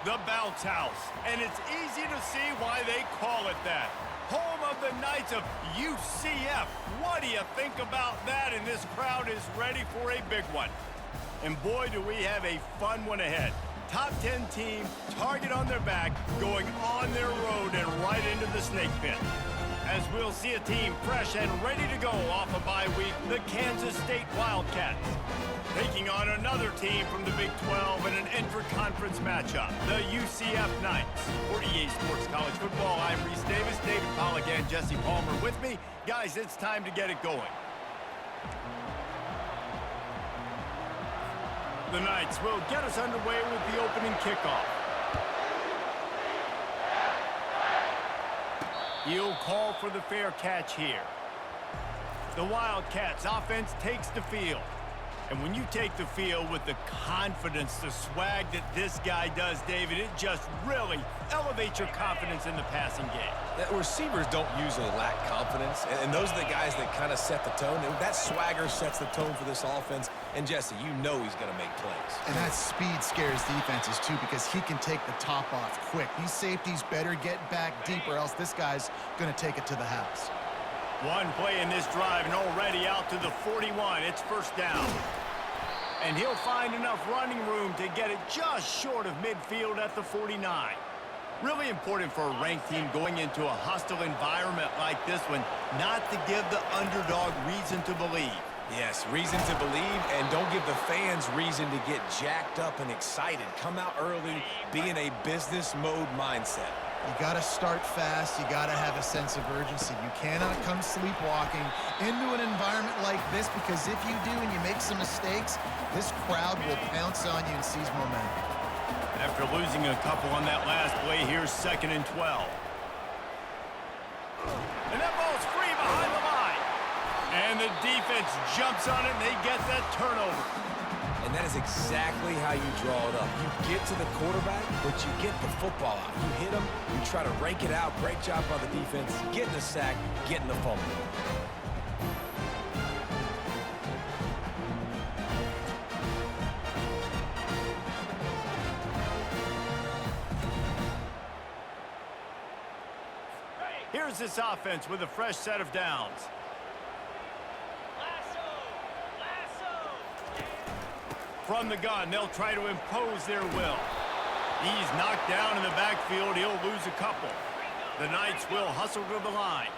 The Bounce House, and it's easy to see why they call it that. Home of the Knights of UCF. What do you think about that? And this crowd is ready for a big one. And boy, do we have a fun one ahead. Top 10 team, target on their back, going on their road and right into the snake pit. As we'll see a team fresh and ready to go off a bye week, the Kansas State Wildcats. Taking on another team from the Big 12 in an intra-conference matchup, the UCF Knights. For EA Sports College Football, I'm Reese Davis, David Pollack, and Jesse Palmer with me. Guys, it's time to get it going. The Knights will get us underway with the opening kickoff. He'll call for the fair catch here. The Wildcats offense takes the field. And when you take the field with the confidence, the swag that this guy does, David, it just really elevates your confidence in the passing game. Receivers don't usually lack confidence, and those are the guys that kind of set the tone. And that swagger sets the tone for this offense. And, Jesse, you know he's going to make plays. And that speed scares defenses, too, because he can take the top off quick. These safeties better get back deep, or else this guy's going to take it to the house. One play in this drive, and already out to the 41. It's first down. And he'll find enough running room to get it just short of midfield at the 49. Really important for a ranked team going into a hostile environment like this one, not to give the underdog reason to believe. Yes, reason to believe, and don't give the fans reason to get jacked up and excited. Come out early, be in a business mode mindset. You got to start fast. You got to have a sense of urgency. You cannot come sleepwalking into an environment like this, because if you do and you make some mistakes, this crowd will pounce on you and seize momentum. After losing a couple on that last play, here's 2nd and 12. And that ball's free behind the line. And the defense jumps on it, and they get that turnover. And that is exactly how you draw it up. You get to the quarterback, but you get the football out. You hit him, you try to rake it out. Great job by the defense, getting the sack, getting the fumble. Here's this offense with a fresh set of downs. From the gun, they'll try to impose their will. He's knocked down in the backfield. He'll lose a couple. The Knights will hustle to the line.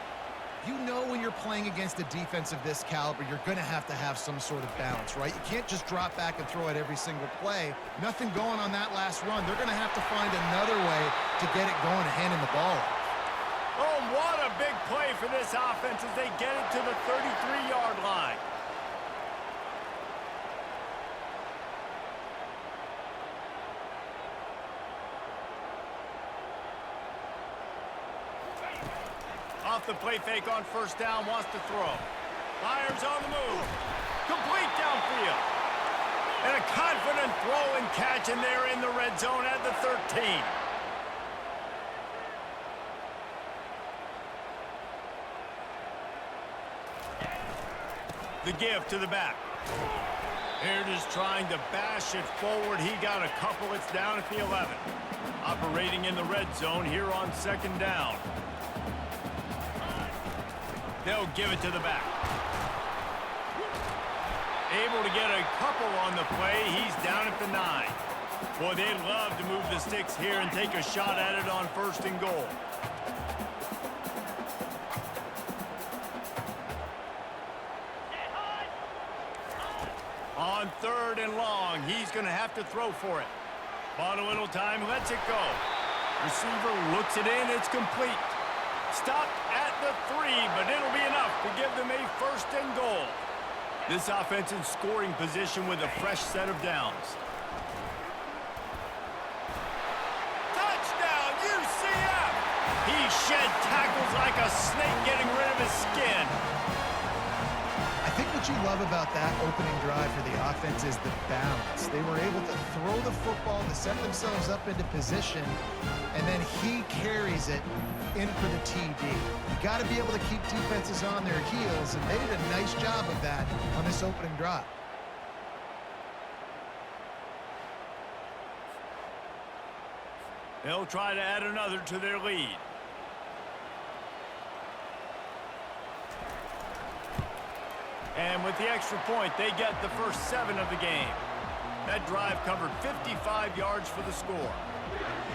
You know when you're playing against a defense of this caliber, you're going to have some sort of balance, right? You can't just drop back and throw it every single play. Nothing going on that last run. They're going to have to find another way to get it going and handing the ball off. Oh, what a big play for this offense as they get it to the 33-yard line. Off the play fake on first down, wants to throw. Fires on the move. Complete downfield. And a confident throw and catch, and they're in the red zone at the 13. The give to the back. Here it is trying to bash it forward. He got a couple. It's down at the 11. Operating in the red zone here on 2nd down. They'll give it to the back. Able to get a couple on the play. He's down at the 9. Boy, they'd love to move the sticks here and take a shot at it on 1st and goal. On 3rd and long, he's going to have to throw for it. Bought a little time, lets it go. Receiver looks it in, it's complete. Stopped at the 3, but it'll be enough to give them a 1st and goal. This offense in scoring position with a fresh set of downs. Touchdown, UCF! He shed tackles like a snake, getting rid of his skin. I think what you love about that opening drive for the offense is the balance. They were able to throw the football to set themselves up into position, and then he carries it in for the TD. You got to be able to keep defenses on their heels, and they did a nice job of that on this opening drive. They'll try to add another to their lead. And with the extra point, they get the first 7 of the game. That drive covered 55 yards for the score.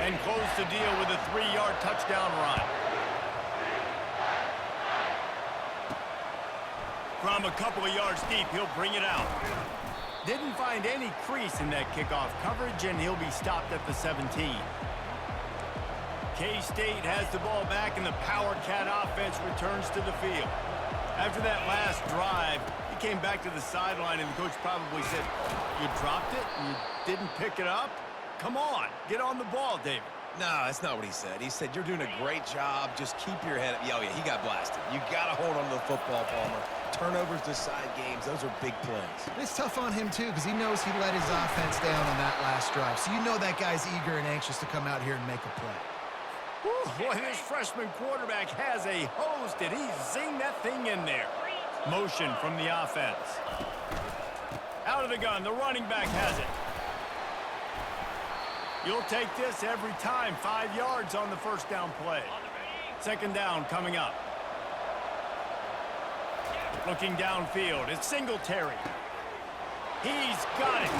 And closed the deal with a 3-yard touchdown run. From a couple of yards deep, he'll bring it out. Didn't find any crease in that kickoff coverage, and he'll be stopped at the 17. K-State has the ball back, and the Power Cat offense returns to the field. After that last drive, he came back to the sideline, and the coach probably said, "You dropped it? You didn't pick it up? Come on, get on the ball, David." No, that's not what he said. He said, "You're doing a great job. Just keep your head up." Oh, yeah, he got blasted. You got to hold on to the football, Palmer. Turnovers decide games. Those are big plays. It's tough on him, too, because he knows he let his offense down on that last drive. So you know that guy's eager and anxious to come out here and make a play. Whew, boy, this freshman quarterback has a hose. Did he zing that thing in there? Motion from the offense. Out of the gun, the running back has it. You'll take this every time. 5 yards on the first down play. Second down coming up. Looking downfield, it's Singletary. He's got it.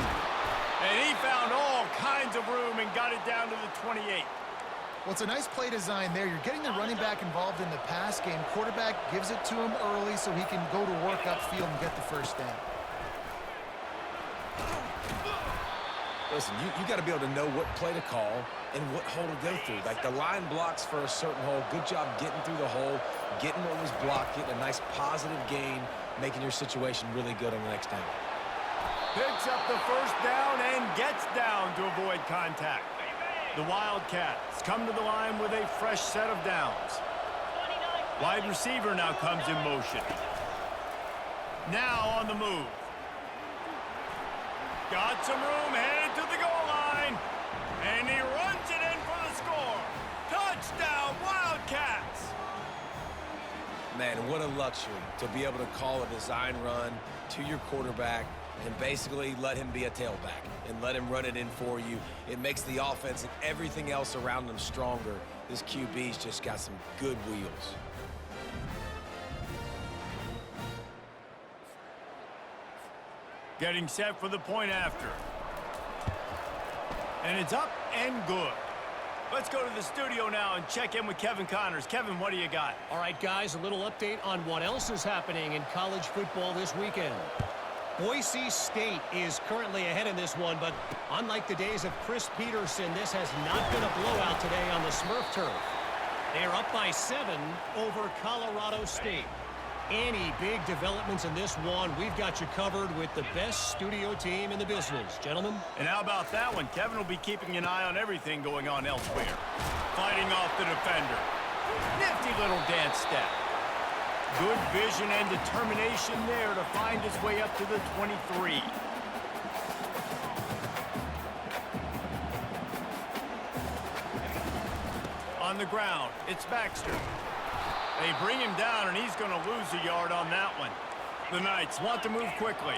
And he found all kinds of room and got it down to the 28. Well, it's a nice play design there. You're getting the running back involved in the pass game. Quarterback gives it to him early so he can go to work upfield and get the first down. Listen, you got to be able to know what play to call and what hole to go through. Like the line blocks for a certain hole. Good job getting through the hole, getting what was blocked, getting a nice positive gain, making your situation really good on the next down. Picks up the first down and gets down to avoid contact. The Wildcats come to the line with a fresh set of downs. Wide receiver now comes in motion. Now on the move. Got some room, headed to the goal line. And he runs it in for the score. Touchdown, Wildcats! Man, what a luxury to be able to call a design run to your quarterback and basically let him be a tailback and let him run it in for you. It makes the offense and everything else around him stronger. This QB's just got some good wheels. Getting set for the point after. And it's up and good. Let's go to the studio now and check in with Kevin Connors. Kevin, what do you got? All right, guys, a little update on what else is happening in college football this weekend. Boise State is currently ahead in this one, but unlike the days of Chris Peterson, this has not been a blowout today on the Smurf turf. They are up by 7 over Colorado State. Any big developments in this one, we've got you covered with the best studio team in the business, gentlemen. And how about that one? Kevin will be keeping an eye on everything going on elsewhere. Fighting off the defender. Nifty little dance step. Good vision and determination there to find his way up to the 23. On the ground, it's Baxter. They bring him down, and he's going to lose a yard on that one. The Knights want to move quickly.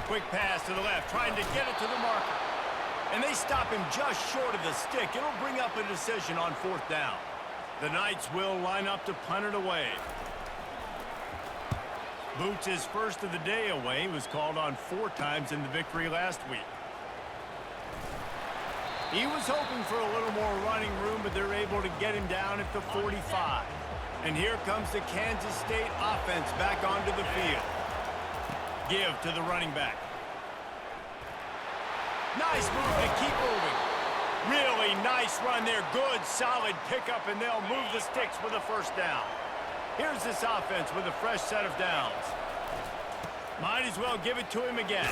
Quick pass to the left, trying to get it to the marker. And they stop him just short of the stick. It'll bring up a decision on 4th down. The Knights will line up to punt it away. Boots his first of the day away. He was called on 4 times in the victory last week. He was hoping for a little more running room, but they're able to get him down at the 45. And here comes the Kansas State offense back onto the field. Give to the running back. Nice move to keep moving. Really nice run there. Good, solid pickup, and they'll move the sticks with a first down. Here's this offense with a fresh set of downs. Might as well give it to him again.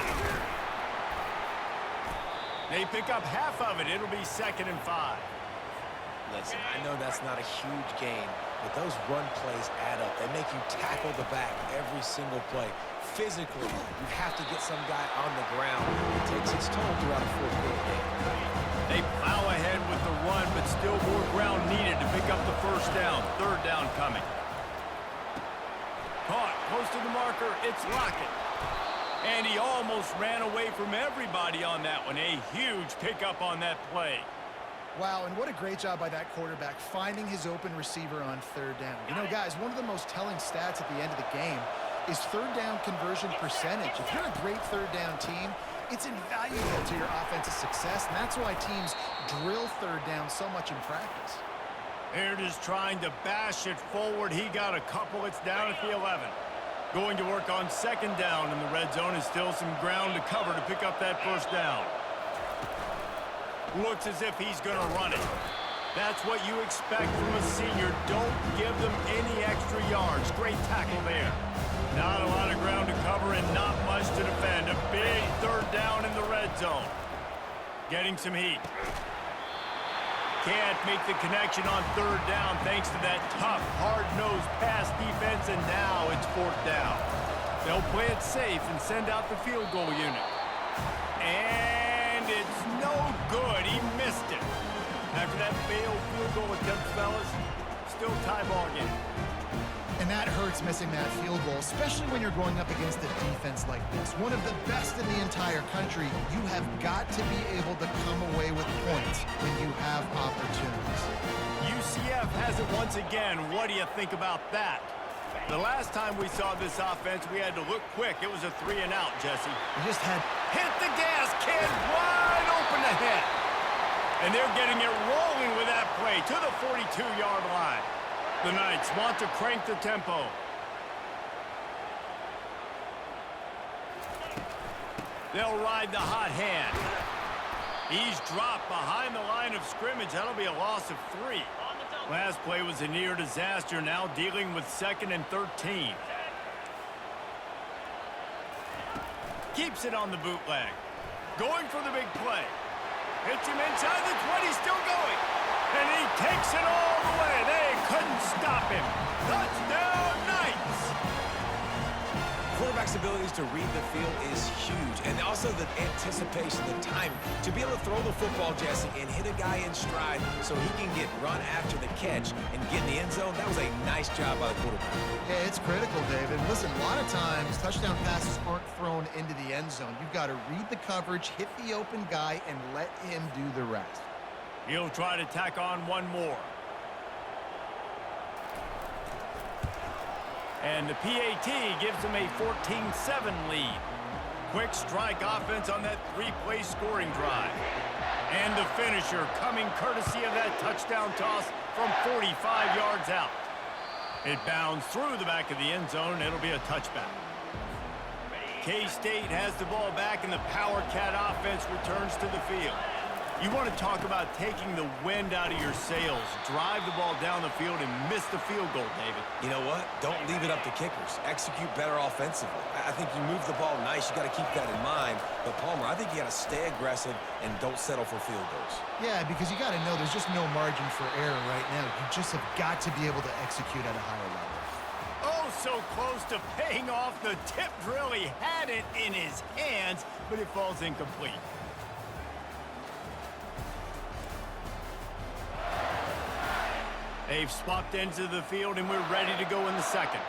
They pick up half of it. It'll be 2nd and 5. Listen, I know that's not a huge gain, but those run plays add up. They make you tackle the back every single play. Physically, you have to get some guy on the ground. It takes its toll throughout a fourth-quarter game. They plow ahead with the run, but still more ground needed to pick up the first down. Third down coming. Caught close to the marker. It's Lockett. And he almost ran away from everybody on that one. A huge pickup on that play. Wow, and what a great job by that quarterback finding his open receiver on third down. You know, guys, one of the most telling stats at the end of the game is third down conversion percentage. If you're a great third down team, it's invaluable to your offensive success, and that's why teams drill third down so much in practice. They're just trying to bash it forward. He got a couple. It's down at the 11. Going to work on second down in the red zone is still some ground to cover to pick up that first down. Looks as if he's going to run it. That's what you expect from a senior. Don't give them any extra yards. Great tackle there. Not a lot of ground to cover and not much to defend. A big third down in the red zone. Getting some heat. Can't make the connection on third down thanks to that tough, hard-nosed pass defense, and now it's fourth down. They'll play it safe and send out the field goal unit. And it's no good. He missed it. After that failed field goal attempt, fellas, still tie ball game. And that hurts missing that field goal, especially when you're going up against a defense like this. One of the best in the entire country. You have got to be able to come away with points when you have opportunities. UCF has it once again. What do you think about that? The last time we saw this offense, we had to look quick. It was a 3-and-out, Jesse. You just had... Hit the gas, kid! Wide open ahead. And they're getting it rolling with that play to the 42-yard line. The Knights want to crank the tempo. They'll ride the hot hand. He's dropped behind the line of scrimmage. That'll be a loss of 3. Last play was a near disaster. Now dealing with 2nd and 13. Keeps it on the bootleg. Going for the big play. Hits him inside the 20. Still going. And he takes it all the way. They couldn't stop him. Touchdown, Knights! Quarterback's abilities to read the field is huge. And also the anticipation, the timing. To be able to throw the football, Jesse, and hit a guy in stride so he can get run after the catch and get in the end zone, that was a nice job by the quarterback. Yeah, it's critical, David. Listen, a lot of times, touchdown passes aren't thrown into the end zone. You've got to read the coverage, hit the open guy, and let him do the rest. He'll try to tack on one more. And the PAT gives him a 14-7 lead. Quick strike offense on that 3-play scoring drive. And the finisher coming courtesy of that touchdown toss from 45 yards out. It bounds through the back of the end zone. It'll be a touchback. K-State has the ball back, and the Power Cat offense returns to the field. You want to talk about taking the wind out of your sails. Drive the ball down the field and miss the field goal, David. You know what? Don't leave it up to kickers. Execute better offensively. I think you move the ball nice. You got to keep that in mind. But, Palmer, I think you got to stay aggressive and don't settle for field goals. Yeah, because you got to know there's just no margin for error right now. You just have got to be able to execute at a higher level. Oh, so close to paying off. The tip really had it in his hands, but it falls incomplete. They've swapped ends of the field, and we're ready to go in the second.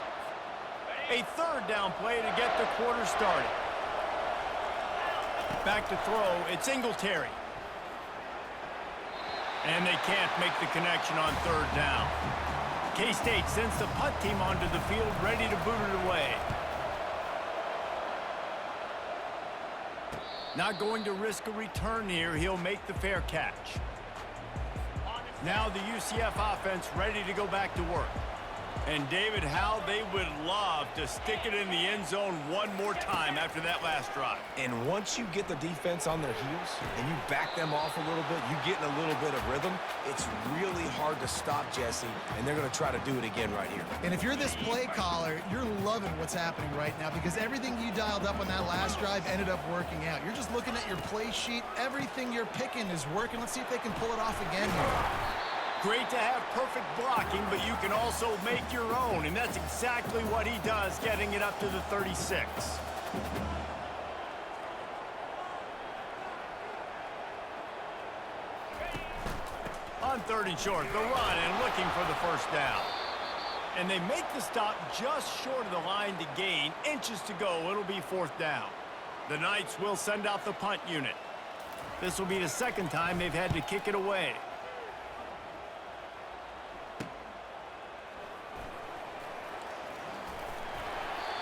A third down play to get the quarter started. Back to throw. It's Singletary. And they can't make the connection on third down. K-State sends the punt team onto the field, ready to boot it away. Not going to risk a return here. He'll make the fair catch. Now the UCF offense ready to go back to work. And David, how they would love to stick it in the end zone one more time after that last drive. And once you get the defense on their heels and you back them off a little bit, you get in a little bit of rhythm, it's really hard to stop, Jesse, and they're going to try to do it again right here. And if you're this play caller, you're loving what's happening right now because everything you dialed up on that last drive ended up working out. You're just looking at your play sheet. Everything you're picking is working. Let's see if they can pull it off again here. great to have perfect blocking, but you can also make your own, and that's exactly what he does, getting it up to the 36. On 3rd and short, the run and looking for the first down. And they make the stop just short of the line to gain. Inches to go. It'll be 4th down. The Knights will send out the punt unit. This will be the second time they've had to kick it away.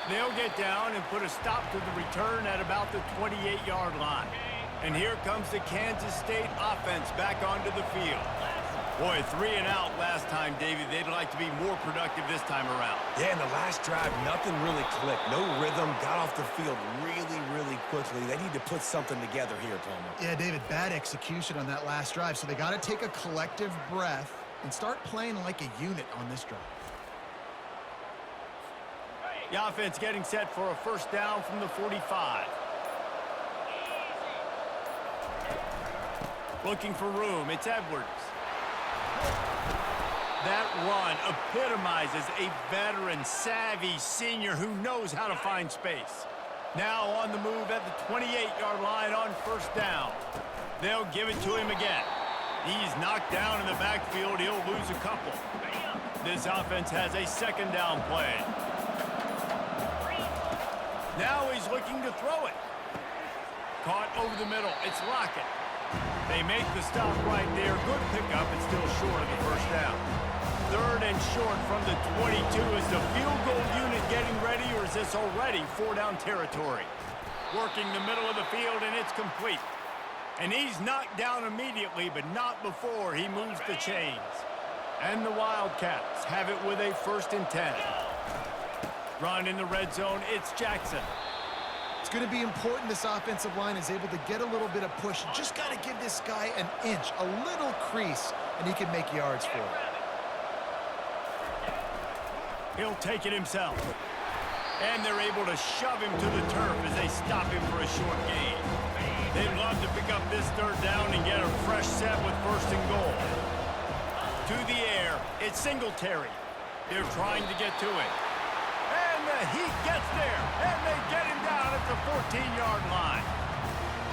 They'll get down and put a stop to the return at about the 28-yard line. And here comes the Kansas State offense back onto the field. Boy, 3 and out last time, David. They'd like to be more productive this time around. Yeah, in the last drive, nothing really clicked. No rhythm, got off the field really quickly. They need to put something together here, Palmer. Yeah, David, bad execution on that last drive, so they got to take a collective breath and start playing like a unit on this drive. The offense getting set for a first down from the 45. Looking for room. It's Edwards. That run epitomizes a veteran, savvy senior who knows how to find space. Now on the move at the 28-yard line on first down. They'll give it to him again. He's knocked down in the backfield. He'll lose a couple. This offense has a second down play. Now he's looking to throw it. Caught over the middle. It's Lockett. They make the stop right there. Good pickup. It's still short of the first down. 3rd and short from the 22. Is the field goal unit getting ready, or is this already 4-down territory? Working the middle of the field, and it's complete. And he's knocked down immediately, but not before he moves the chains. And the Wildcats have it with a 1st and 10. Run in the red zone. It's Jackson. It's going to be important this offensive line is able to get a little bit of push. Just got to give this guy an inch, a little crease, and he can make yards for it. He'll take it himself. And they're able to shove him to the turf as they stop him for a short gain. They'd love to pick up this 3rd down and get a fresh set with 1st and goal. To the air, it's Singletary. They're trying to get to it. And the Heat gets there, and they get him down at the 14-yard line.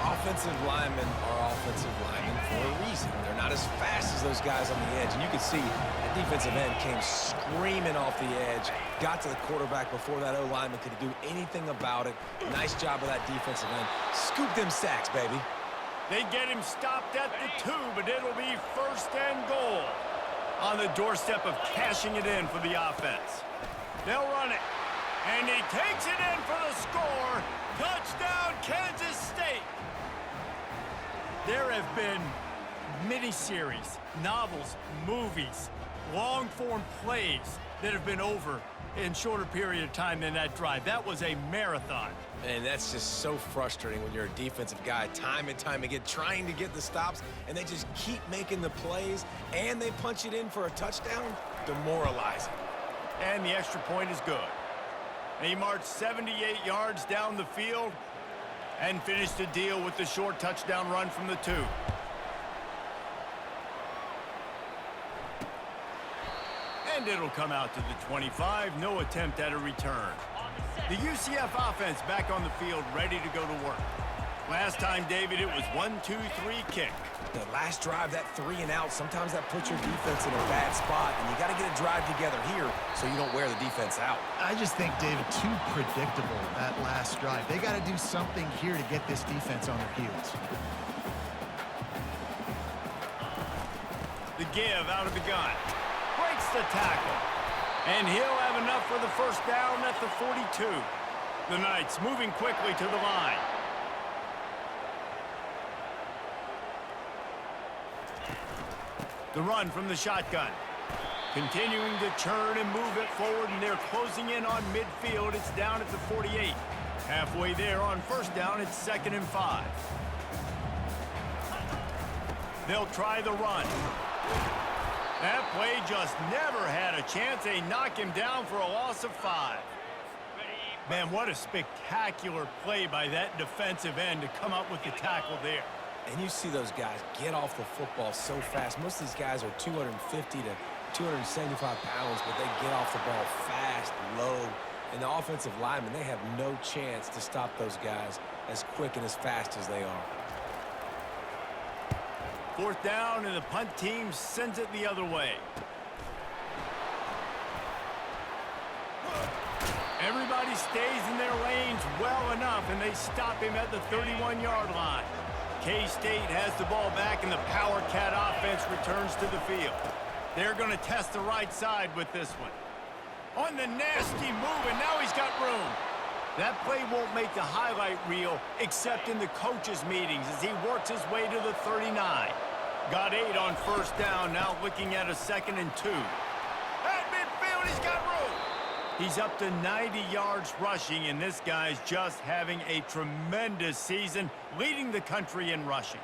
Offensive linemen are offensive linemen for a reason. They're not as fast as those guys on the edge. And you can see that defensive end came screaming off the edge, got to the quarterback before that O-lineman could do anything about it. Nice job of that defensive end. Scoop them sacks, baby. They get him stopped at the 2, but it'll be 1st and goal. On the doorstep of cashing it in for the offense. They'll run it. And he takes it in for the score. Touchdown, Kansas State. There have been miniseries, novels, movies, long-form plays that have been over in shorter period of time than that drive. That was a marathon. And that's just so frustrating when you're a defensive guy, time and time again, trying to get the stops, and they just keep making the plays, and they punch it in for a touchdown. Demoralizing. And the extra point is good. He marched 78 yards down the field and finished the deal with the short touchdown run from the 2. And it'll come out to the 25. No attempt at a return. The UCF offense back on the field, ready to go to work. Last time, David, it was 1-2-3 kick. The last drive, that 3 and out, sometimes that puts your defense in a bad spot, and you got to get a drive together here so you don't wear the defense out. I just think, David, too predictable that last drive. They got to do something here to get this defense on their heels. The give out of the gun. Breaks the tackle. And he'll have enough for the first down at the 42. The Knights moving quickly to the line. The run from the shotgun. Continuing to churn and move it forward, and they're closing in on midfield. It's down at the 48. Halfway there on first down, it's 2nd and 5. They'll try the run. That play just never had a chance. They knock him down for a loss of 5. Man, what a spectacular play by that defensive end to come up with the tackle there. And you see those guys get off the football so fast. Most of these guys are 250 to 275 pounds, but they get off the ball fast, low. And the offensive linemen, they have no chance to stop those guys as quick and as fast as they are. Fourth down, and the punt team sends it the other way. Everybody stays in their lanes well enough, and they stop him at the 31-yard line. K-State has the ball back, and the Power Cat offense returns to the field. They're going to test the right side with this one. On the nasty move, and now he's got room. That play won't make the highlight reel except in the coaches' meetings as he works his way to the 39. Got 8 on first down, now looking at a 2nd and 2. At midfield, he's got room. He's up to 90 yards rushing, and this guy's just having a tremendous season, leading the country in rushing.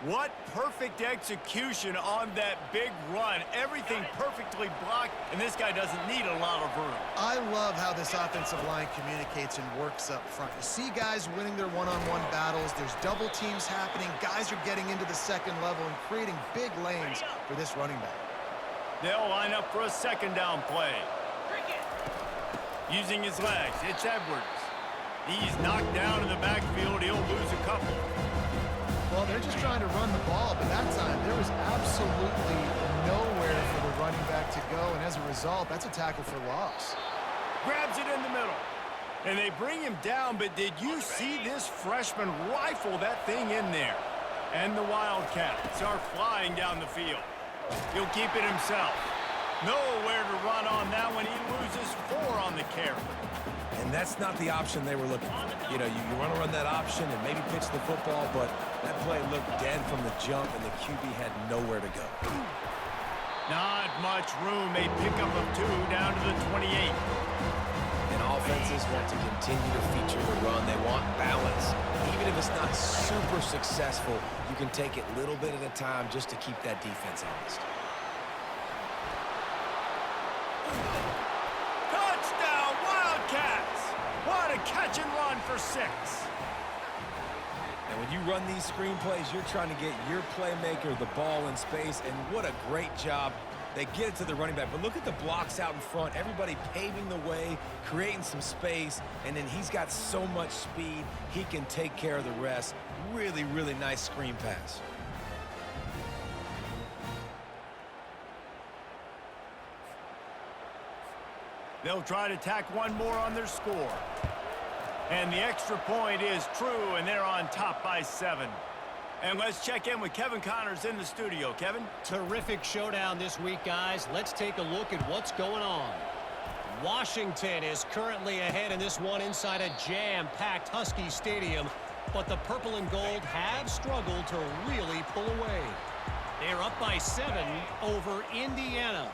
What perfect execution on that big run. Everything perfectly blocked, and this guy doesn't need a lot of room. I love how this offensive line communicates and works up front. You see guys winning their one-on-one battles. There's double teams happening. Guys are getting into the second level and creating big lanes for this running back. They'll line up for a 2nd down play. Using his legs, it's Edwards. He's knocked down in the backfield. He'll lose a couple. Well, they're just trying to run the ball, but that time there was absolutely nowhere for the running back to go, and as a result, that's a tackle for loss. Grabs it in the middle, and they bring him down, but did you see this freshman rifle that thing in there? And the Wildcats are flying down the field. He'll keep it himself. Nowhere to run on that one. He loses 4 on the carry. And that's not the option they were looking for. You know, you want to run that option and maybe pitch the football, but that play looked dead from the jump, and the QB had nowhere to go. Not much room. A pickup of 2 down to the 28. And offenses want to continue to feature the run. They want balance. Even if it's not super successful, you can take it little bit at a time just to keep that defense honest. Touchdown, Wildcats! What a catch and run for 6. And when you run these screen plays, you're trying to get your playmaker the ball in space, and what a great job. They get it to the running back, but look at the blocks out in front. Everybody paving the way, creating some space, and then he's got so much speed, he can take care of the rest. Really, really nice screen pass. They'll try to tack one more on their score. And the extra point is true, and they're on top by 7. And let's check in with Kevin Connors in the studio. Kevin? Terrific showdown this week, guys. Let's take a look at what's going on. Washington is currently ahead in this one inside a jam-packed Husky Stadium, but the purple and gold have struggled to really pull away. They're up by 7 over Indiana.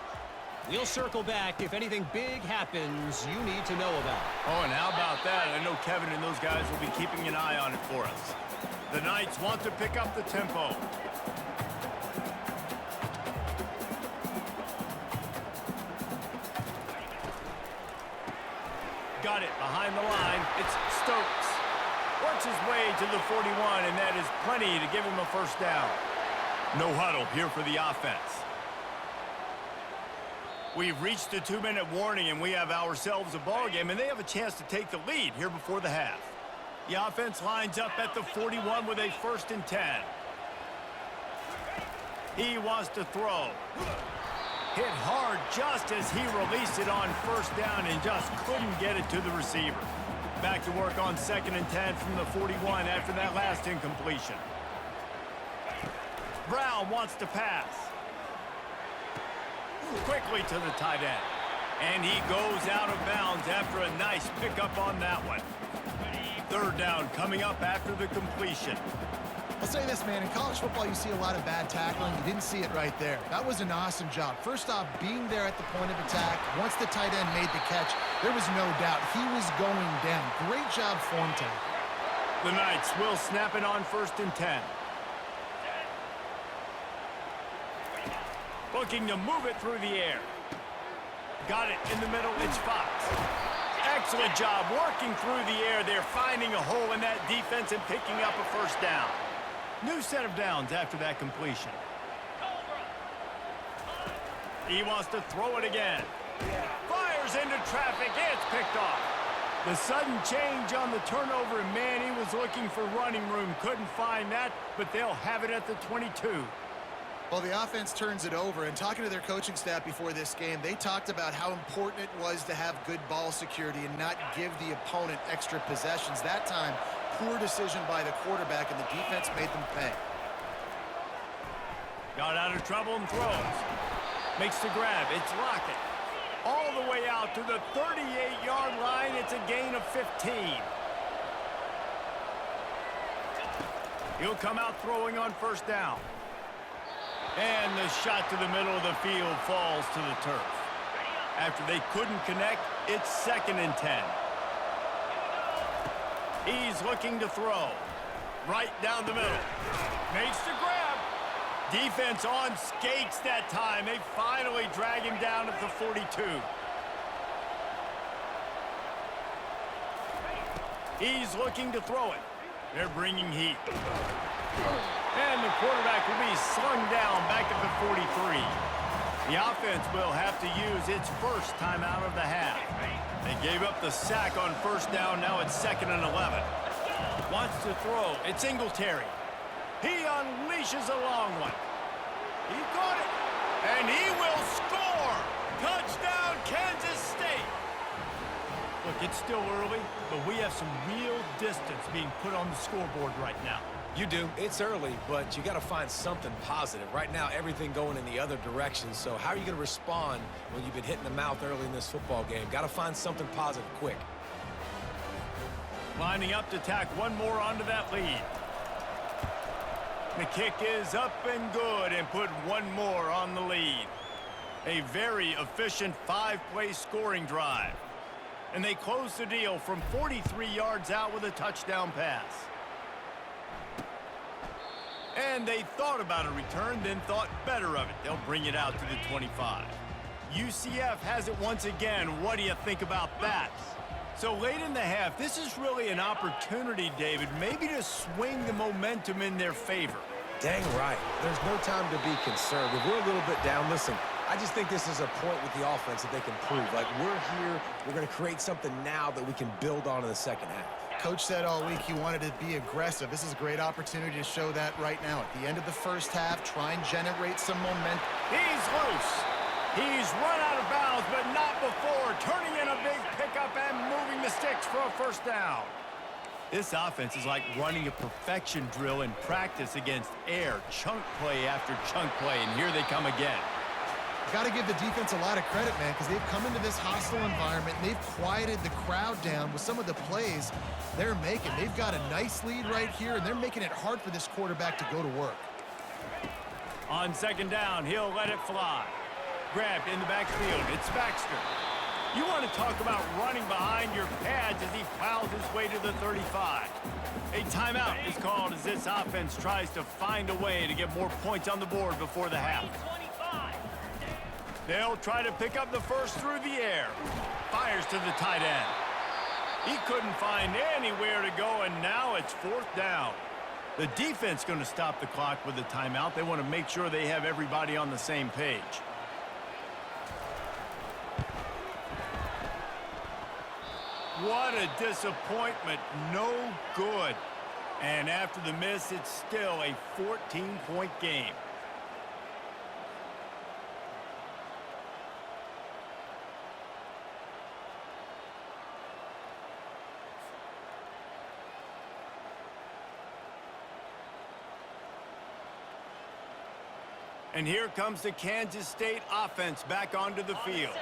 We'll circle back if anything big happens you need to know about. Oh, and how about that? I know Kevin and those guys will be keeping an eye on it for us. The Knights want to pick up the tempo. Got it behind the line. It's Stokes. Works his way to the 41, and that is plenty to give him a first down. No huddle here for the offense. We've reached the 2-minute warning, and we have ourselves a ball game, and they have a chance to take the lead here before the half. The offense lines up at the 41 with a 1st and 10. He wants to throw. Hit hard just as he released it on first down and just couldn't get it to the receiver. Back to work on 2nd and 10 from the 41 after that last incompletion. Brown wants to pass. Quickly to the tight end. And he goes out of bounds after a nice pickup on that one. 3rd down coming up after the completion. I'll say this, man. In college football, you see a lot of bad tackling. You didn't see it right there. That was an awesome job. First off, being there at the point of attack. Once the tight end made the catch, there was no doubt he was going down. Great job form tackle. The Knights will snap it on 1st and 10. Looking to move it through the air. Got it in the middle. It's Fox. Excellent job working through the air. They're finding a hole in that defense and picking up a first down. New set of downs after that completion. He wants to throw it again. Fires into traffic. It's picked off. The sudden change on the turnover, and man, he was looking for running room. Couldn't find that, but they'll have it at the 22. Well, the offense turns it over, and talking to their coaching staff before this game, they talked about how important it was to have good ball security and not give the opponent extra possessions. That time, poor decision by the quarterback, and the defense made them pay. Got out of trouble and throws. Makes the grab. It's Lockett. All the way out to the 38-yard line. It's a gain of 15. He'll come out throwing on first down. And the shot to the middle of the field falls to the turf. After they couldn't connect, it's 2nd and 10. He's looking to throw. Right down the middle. Makes the grab. Defense on skates that time. They finally drag him down at the 42. He's looking to throw it. They're bringing heat. And the quarterback will be slung down back at the 43. The offense will have to use its first timeout of the half. They gave up the sack on first down. Now it's 2nd and 11. Wants to throw. It's Singletary. He unleashes a long one. He got it. And he will score. Touchdown, Kansas State. Look, it's still early, but we have some real distance being put on the scoreboard right now. You do. It's early, but you got to find something positive. Right now, everything going in the other direction. So how are you going to respond when you've been hitting the mouth early in this football game? Got to find something positive quick. Lining up to tack one more onto that lead. The kick is up and good and put one more on the lead. A very efficient 5-play scoring drive. And they close the deal from 43 yards out with a touchdown pass. And they thought about a return, then thought better of it. They'll bring it out to the 25. UCF has it once again. What do you think about that? So late in the half, this is really an opportunity, David, maybe to swing the momentum in their favor. Dang right. There's no time to be concerned. If we're a little bit down, listen, I just think this is a point with the offense that they can prove. Like, we're here, we're going to create something now that we can build on in the second half. Coach said all week he wanted to be aggressive. This is a great opportunity to show that right now. At the end of the first half, try and generate some momentum. He's loose. He's run out of bounds, but not before. Turning in a big pickup and moving the sticks for a first down. This offense is like running a perfection drill in practice against air. Chunk play after chunk play, and here they come again. Got to give the defense a lot of credit, man, because they've come into this hostile environment and they've quieted the crowd down with some of the plays they're making. They've got a nice lead right here, and they're making it hard for this quarterback to go to work. On second down, he'll let it fly. Grabbed in the backfield. It's Baxter. You want to talk about running behind your pads as he plows his way to the 35. A timeout is called as this offense tries to find a way to get more points on the board before the half. They'll try to pick up the first through the air. Fires to the tight end. He couldn't find anywhere to go, and now it's 4th down. The defense going to stop the clock with a timeout. They want to make sure they have everybody on the same page. What a disappointment. No good. And after the miss, it's still a 14-point game. And here comes the Kansas State offense back onto the field.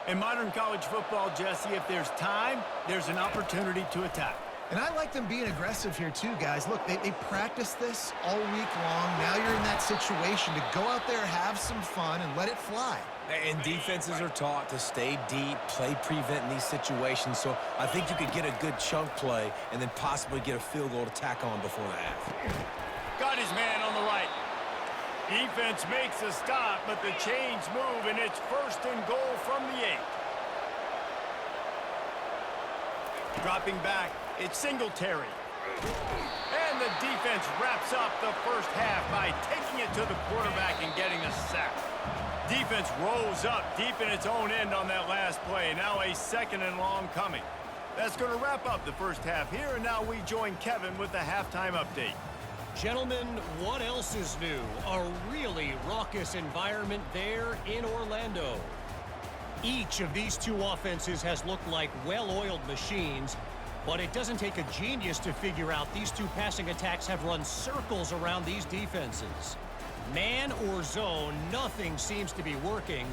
In modern college football, Jesse, if there's time, there's an opportunity to attack. And I like them being aggressive here too, guys. Look, they practiced this all week long. Now you're in that situation to go out there, have some fun, and let it fly. And defenses are taught to stay deep, play prevent in these situations. So I think you could get a good chunk play and then possibly get a field goal to tack on before the half. Got his man on the right. Defense makes a stop, but the chains move, and it's 1st and goal from the 8. Dropping back, it's Singletary. And the defense defense wraps up the first half by taking it to the quarterback and getting a sack. Defense rolls up deep in its own end on that last play. Now a 2nd and long coming. That's going to wrap up the first half here, and now we join Kevin with the halftime update. Gentlemen, what else is new? A really raucous environment there in Orlando. Each of these two offenses has looked like well-oiled machines, but it doesn't take a genius to figure out these two passing attacks have run circles around these defenses. Man or zone, nothing seems to be working,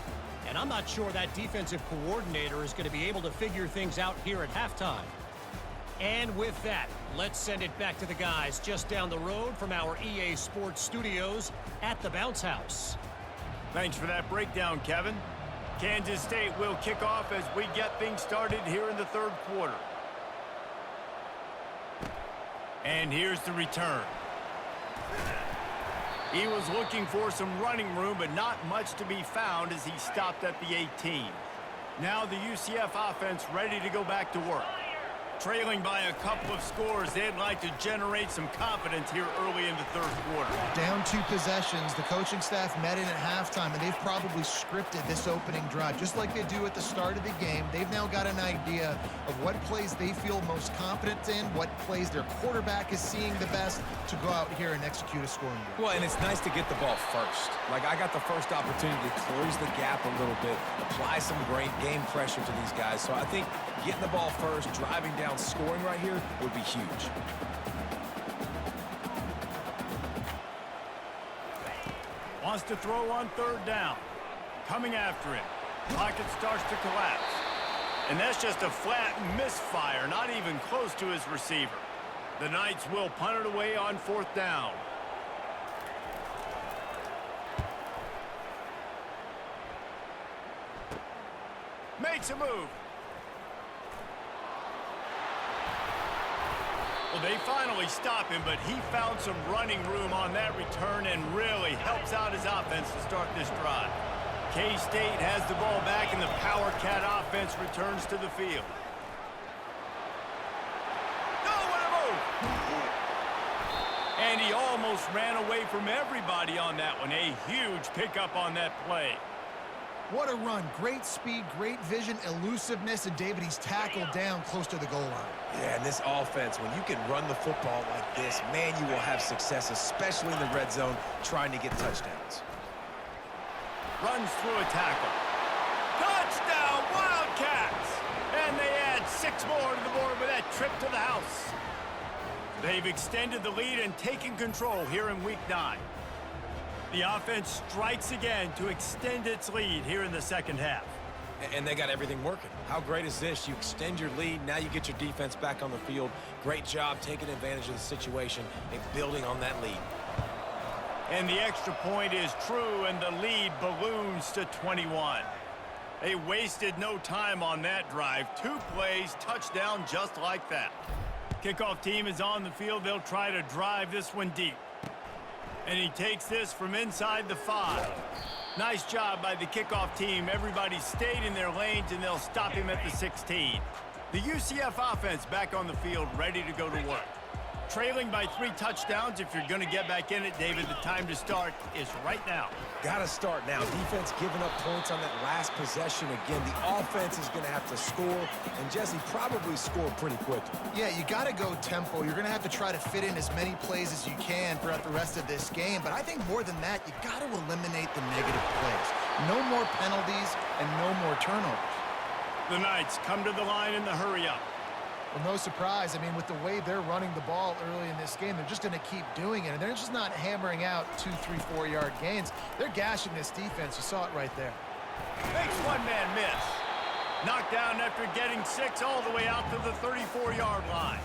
and I'm not sure that defensive coordinator is going to be able to figure things out here at halftime. And with that, let's send it back to the guys just down the road from our EA Sports studios at the Bounce House. Thanks for that breakdown, Kevin. Kansas State will kick off as we get things started here in the 3rd quarter. And here's the return. He was looking for some running room, but not much to be found as he stopped at the 18. Now the UCF offense ready to go back to work. Trailing by a couple of scores, they'd like to generate some confidence here early in the 3rd quarter. Down 2 possessions, the coaching staff met in at halftime, and they've probably scripted this opening drive, just like they do at the start of the game. They've now got an idea of what plays they feel most confident in, what plays their quarterback is seeing the best to go out here and execute a scoring drive. Well, and it's nice to get the ball first. Like, I got the first opportunity to close the gap a little bit, apply some great game pressure to these guys. So I think getting the ball first, driving down, scoring right here would be huge. Wants to throw on 3rd down. Coming after him. Pocket starts to collapse. And that's just a flat misfire, not even close to his receiver. The Knights will punt it away on 4th down. Makes a move. Well, they finally stop him, but he found some running room on that return and really helps out his offense to start this drive. K-State has the ball back, and the Power Cat offense returns to the field. Oh, what a move! And he almost ran away from everybody on that one. A huge pickup on that play. What a run. Great speed, great vision, elusiveness, and David, he's tackled down close to the goal line. Yeah, and this offense, when you can run the football like this, man, you will have success, especially in the red zone, trying to get touchdowns. Runs through a tackle. Touchdown, Wildcats! And they add 6 more to the board with that trip to the house. They've extended the lead and taken control here in Week 9. The offense strikes again to extend its lead here in the 2nd half. And they got everything working. How great is this? You extend your lead, now you get your defense back on the field. Great job taking advantage of the situation and building on that lead. And the extra point is true, and the lead balloons to 21. They wasted no time on that drive. 2 plays, touchdown just like that. Kickoff team is on the field. They'll try to drive this one deep. And he takes this from inside the 5. Nice job by the kickoff team. Everybody stayed in their lanes, and they'll stop him at the 16. The UCF offense back on the field, ready to go to work. Trailing by 3 touchdowns. If you're going to get back in it, David, the time to start is right now. Got to start now. Defense giving up points on that last possession. Again, the offense is going to have to score, and Jesse probably score pretty quickly. Yeah, you got to go tempo. You're going to have to try to fit in as many plays as you can throughout the rest of this game. But I think more than that, you got to eliminate the negative plays. No more penalties and no more turnovers. The Knights come to the line in the hurry-up. Well, no surprise. I mean, with the way they're running the ball early in this game, they're just going to keep doing it. And they're just not hammering out 2, 3, 4-yard gains. They're gashing this defense. You saw it right there. Makes one man miss. Knocked down after getting 6 all the way out to the 34-yard line.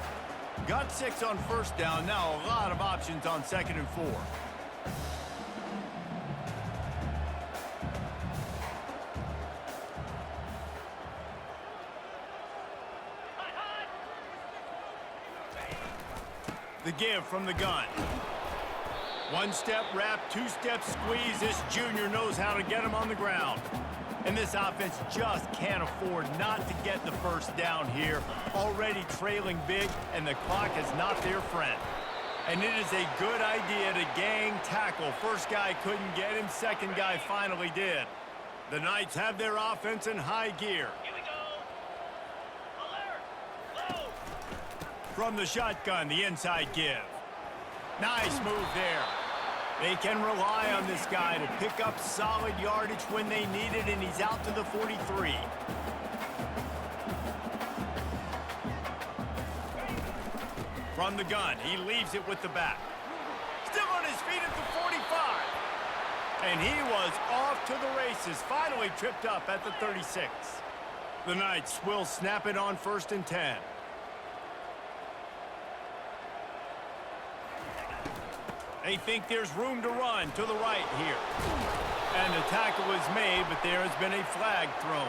Got 6 on 1st down. Now a lot of options on 2nd and 4. The give from the gun. 1-step wrap, 2-step squeeze. This junior knows how to get him on the ground. And this offense just can't afford not to get the 1st down here. Already trailing big, and the clock is not their friend. And it is a good idea to gang tackle. First guy couldn't get him. Second guy finally did. The Knights have their offense in high gear. Here we go. Alert. Low. From the shotgun, the inside give. Nice move there. They can rely on this guy to pick up solid yardage when they need it, and he's out to the 43. From the gun, he leaves it with the back. Still on his feet at the 45. And he was off to the races, finally tripped up at the 36. The Knights will snap it on 1st and 10. They think there's room to run to the right here. And the tackle is made, but there has been a flag thrown.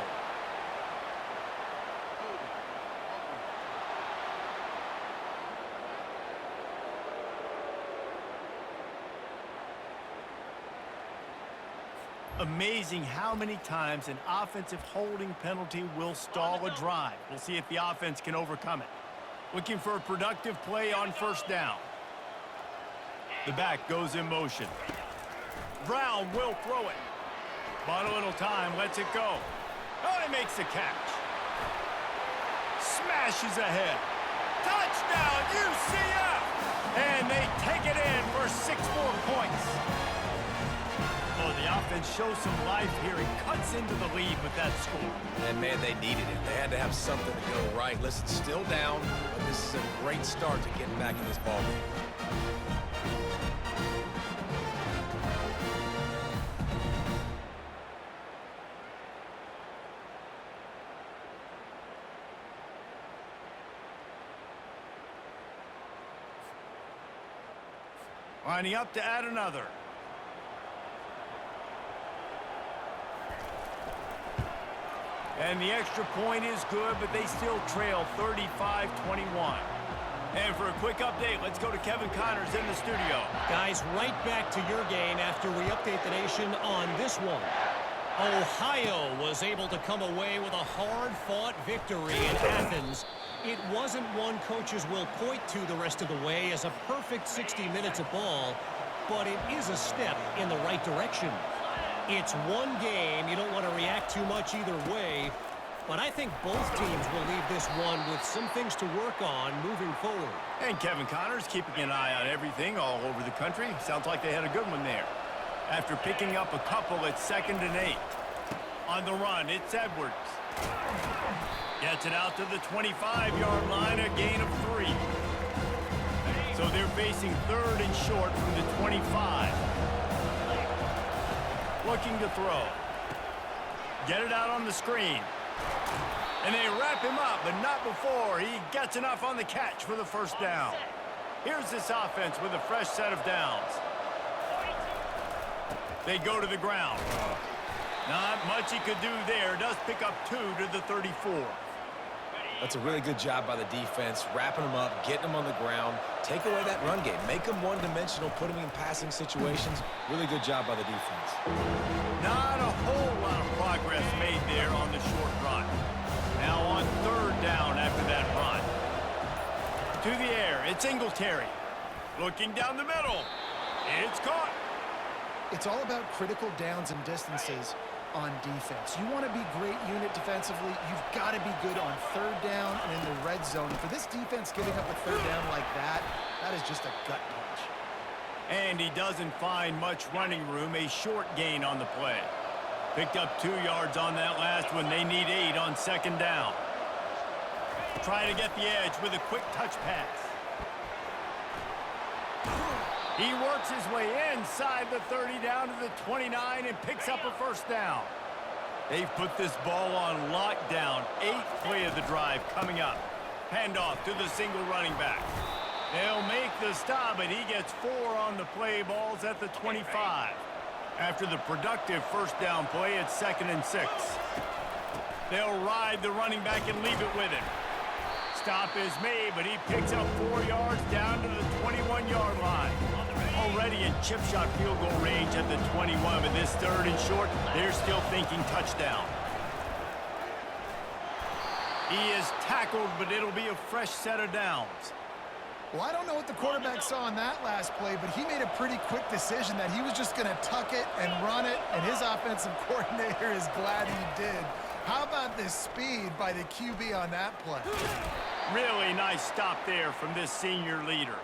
Amazing how many times an offensive holding penalty will stall a drive. We'll see if the offense can overcome it. Looking for a productive play on 1st down. The back goes in motion. Brown will throw it. Bought a little time, lets it go. Oh, he makes the catch. Smashes ahead. Touchdown, UCF! And they take it in for 6 more points. Oh, the offense shows some life here. It cuts into the lead with that score. And, man, they needed it. They had to have something to go right. Listen, still down, but this is a great start to getting back in this ballgame. Lining up to add another. And the extra point is good, but they still trail 35-21. And for a quick update, let's go to Kevin Connors in the studio. Guys, right back to your game after we update the nation on this one. Ohio was able to come away with a hard-fought victory in Athens. It wasn't one coaches will point to the rest of the way as a perfect 60 minutes of ball, but it is a step in the right direction. It's one game. You don't want to react too much either way, but I think both teams will leave this one with some things to work on moving forward. And Kevin Connors keeping an eye on everything all over the country. Sounds like they had a good one there. After picking up a couple at 2nd and 8. On the run, it's Edwards. Gets it out to the 25-yard line, a gain of 3. So they're facing 3rd and short from the 25. Looking to throw. Get it out on the screen. And they wrap him up, but not before he gets enough on the catch for the 1st down. Here's this offense with a fresh set of downs. They go to the ground. Not much he could do there. Does pick up 2 to the 34. That's a really good job by the defense, wrapping them up, getting them on the ground, take away that run game, make them one-dimensional, put them in passing situations. Really good job by the defense. Not a whole lot of progress made there on the short run. Now on 3rd down after that run. To the air, it's Singletary. Looking down the middle. It's caught. It's all about critical downs and distances on defense. You want to be great unit defensively, you've got to be good on 3rd down and in the red zone. For this defense giving up a 3rd down like that, that is just a gut punch. And he doesn't find much running room, a short gain on the play. Picked up 2 yards on that last one. They need 8 on 2nd down. Trying to get the edge with a quick touch pass. He works his way inside the 30 down to the 29 and picks up a 1st down. They've put this ball on lockdown. 8th play of the drive coming up. Handoff to the single running back. They'll make the stop, but he gets 4 on the play. Balls at the 25. After the productive 1st down play, it's 2nd and 6. They'll ride the running back and leave it with him. Stop is made, but he picks up 4 yards down to the 21-yard line. Already in chip shot field goal range at the 21, but this 3rd and short, they're still thinking touchdown. He is tackled, but it'll be a fresh set of downs. Well, I don't know what the quarterback saw in that last play, but he made a pretty quick decision that he was just going to tuck it and run it, and his offensive coordinator is glad he did. How about this speed by the QB on that play? Really nice stop there from this senior leader.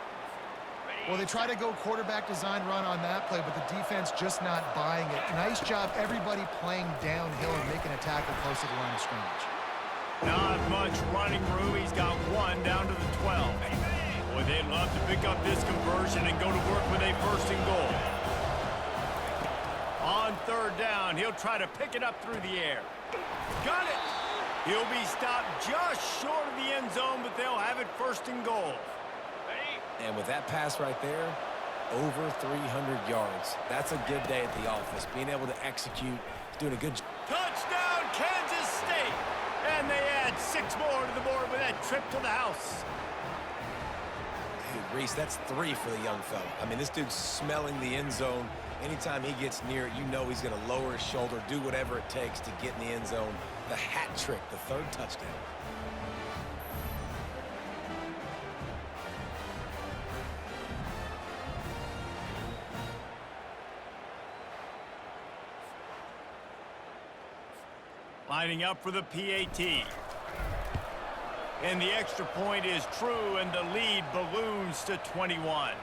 Well, they try to go quarterback design run on that play, but the defense just not buying it. Nice job, everybody playing downhill and making a tackle close to the line of scrimmage. Not much running room. He's got one down to the 12. Boy, they'd love to pick up this conversion and go to work with a 1st and goal. On 3rd down, he'll try to pick it up through the air. Got it! He'll be stopped just short of the end zone, but they'll have it 1st and goal. And with that pass right there, over 300 yards. That's a good day at the office. Being able to execute, doing a good job. Touchdown, Kansas State! And they add 6 more to the board with that trip to the house. Dude, Reese, that's 3 for the young fella. I mean, this dude's smelling the end zone. Anytime he gets near it, you know he's going to lower his shoulder, do whatever it takes to get in the end zone. The hat trick, the 3rd touchdown. Lining up for the PAT. And the extra point is true, and the lead balloons to 21.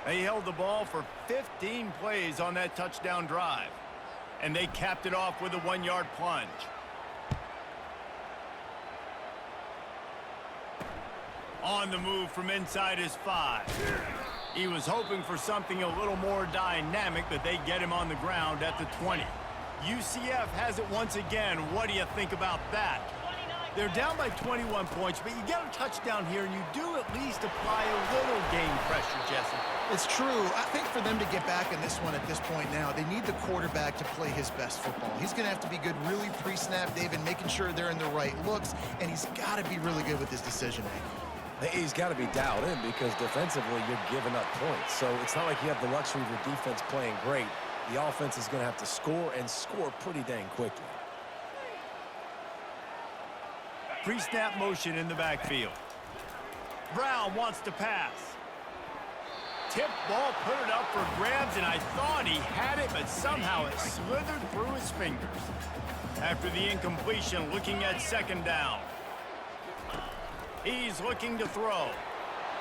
They held the ball for 15 plays on that touchdown drive. And they capped it off with a 1-yard plunge. On the move from inside his 5. He was hoping for something a little more dynamic, but they get him on the ground at the 20. UCF has it once again. What do you think about that? They're down by 21 points, but you get a touchdown here, and you do at least apply a little game pressure, Jesse. It's true. I think for them to get back in this one at this point now, they need the quarterback to play his best football. He's going to have to be good really pre-snap, David, making sure they're in the right looks, and he's got to be really good with his decision-making. He's got to be dialed in because defensively you're giving up points. So it's not like you have the luxury of your defense playing great. The offense is going to have to score and score pretty dang quickly. Pre-snap motion in the backfield. Brown wants to pass. Tip ball, put it up for grabs, and I thought he had it, but somehow it slithered through his fingers. After the incompletion, looking at 2nd down. He's looking to throw.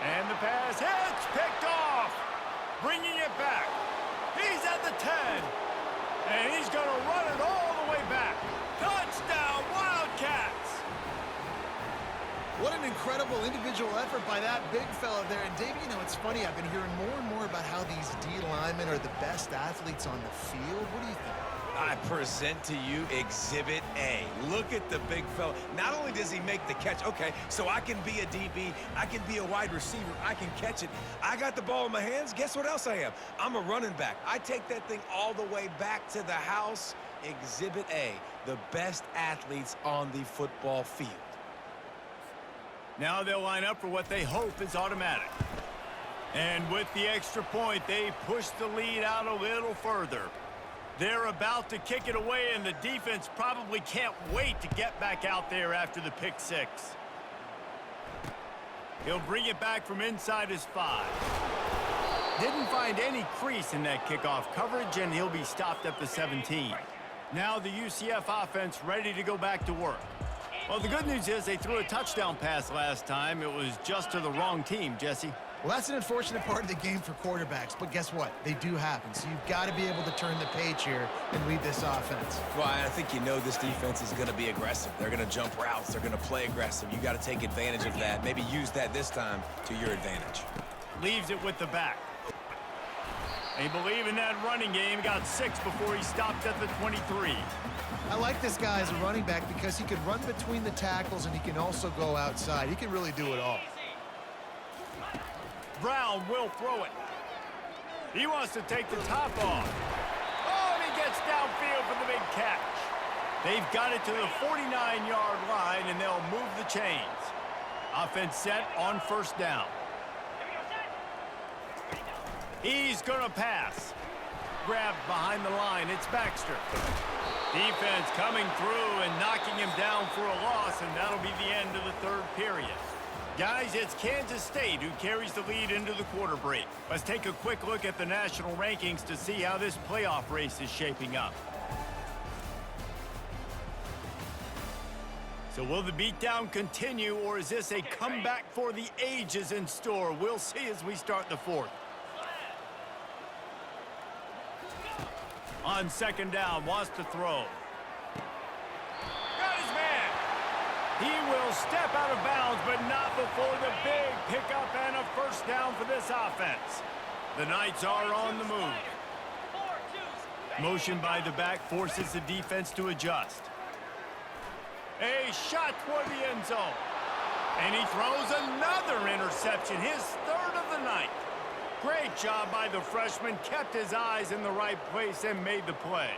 And the pass hits, picked off. Bringing it back. He's at the 10. And he's going to run it all the way back. Touchdown, Wildcats! What an incredible individual effort by that big fella there. And, Dave, you know, it's funny. I've been hearing more and more about how these D linemen are the best athletes on the field. What do you think? I present to you Exhibit A. Look at the big fella. Not only does he make the catch, okay, so I can be a DB, I can be a wide receiver, I can catch it. I got the ball in my hands. Guess what else I am? I'm a running back. I take that thing all the way back to the house. Exhibit A, the best athletes on the football field. Now they'll line up for what they hope is automatic. And with the extra point, they push the lead out a little further. They're about to kick it away, and the defense probably can't wait to get back out there after the pick 6. He'll bring it back from inside his 5. Didn't find any crease in that kickoff coverage, and he'll be stopped at the 17. Now the UCF offense ready to go back to work. Well, the good news is they threw a touchdown pass last time. It was just to the wrong team, Jesse. Well, that's an unfortunate part of the game for quarterbacks, but guess what? They do happen, so you've got to be able to turn the page here and lead this offense. Well, I think you know this defense is going to be aggressive. They're going to jump routes. They're going to play aggressive. You got to take advantage of that. Maybe use that this time to your advantage. Leaves it with the back. They believe in that running game. Got 6 before he stopped at the 23. I like this guy as a running back because he can run between the tackles and he can also go outside. He can really do it all. Brown will throw it. He wants to take the top off. Oh, and he gets downfield for the big catch. They've got it to the 49-yard line, and they'll move the chains. Offense set on 1st down. He's going to pass. Grabbed behind the line. It's Baxter. Defense coming through and knocking him down for a loss, and that'll be the end of the 3rd period. Guys, it's Kansas State who carries the lead into the quarter break. Let's take a quick look at the national rankings to see how this playoff race is shaping up. So will the beatdown continue, or is this a comeback for the ages in store? We'll see as we start the fourth. On second down, wants to throw. Got his man. He will step out of bounds, but not before the big pickup and a first down for this offense. The Knights are on the move. Motion by the back forces the defense to adjust. A shot toward the end zone. And he throws another interception, his third of the night. Great job by the freshman, kept his eyes in the right place and made the play.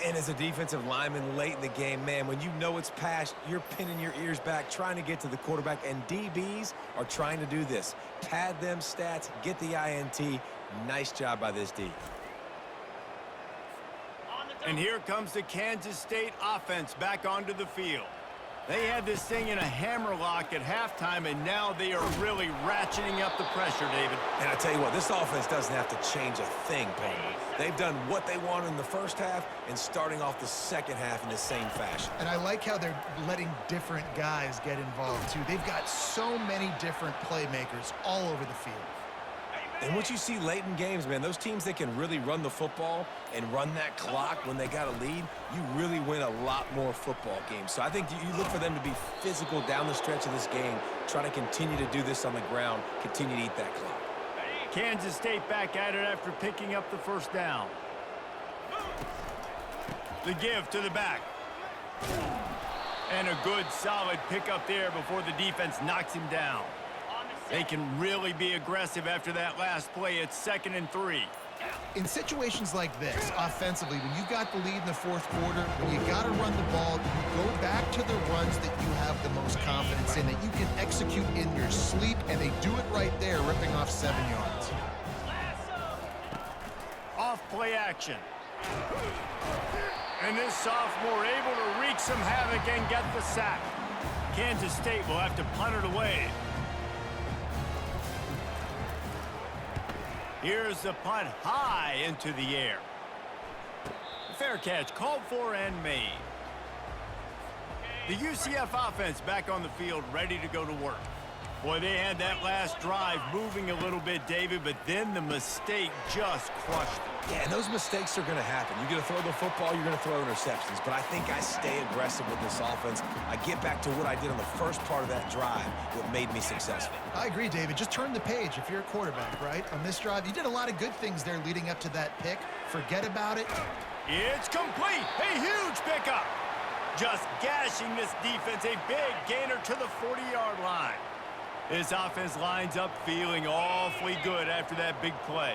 And as a defensive lineman late in the game, man, when you know it's past, you're pinning your ears back, trying to get to the quarterback, and DBs are trying to do this. Pad them stats, get the INT. Nice job by this D. And here comes the Kansas State offense back onto the field. They had this thing in a hammerlock at halftime, and now they are really ratcheting up the pressure, David. And I tell you what, this offense doesn't have to change a thing, partner. They've done what they wanted in the first half and starting off the second half in the same fashion. And I like how they're letting different guys get involved, too. They've got so many different playmakers all over the field. And what you see late in games, man, those teams that can really run the football and run that clock when they got a lead, you really win a lot more football games. So I think you look for them to be physical down the stretch of this game, try to continue to do this on the ground, continue to eat that clock. Kansas State back at it after picking up the first down. The give to the back. And a good, solid pickup there before the defense knocks him down. They can really be aggressive after that last play. It's 2nd and 3. In situations like this, offensively, when you've got the lead in the fourth quarter, when you got to run the ball, you go back to the runs that you have the most confidence in, that you can execute in your sleep, and they do it right there, ripping off 7 yards. Off play action. And this sophomore able to wreak some havoc and get the sack. Kansas State will have to punt it away. Here's the punt high into the air. Fair catch called for and made. The UCF offense back on the field ready to go to work. Boy, they had that last drive moving a little bit, David, but then the mistake just crushed them. Yeah, and those mistakes are going to happen. You're going to throw the football, you're going to throw interceptions. But I think I stay aggressive with this offense. I get back to what I did on the first part of that drive that made me successful. I agree, David. Just turn the page if you're a quarterback, right? On this drive, you did a lot of good things there leading up to that pick. Forget about it. It's complete. A huge pickup. Just gashing this defense. A big gainer to the 40-yard line. This offense lines up feeling awfully good after that big play.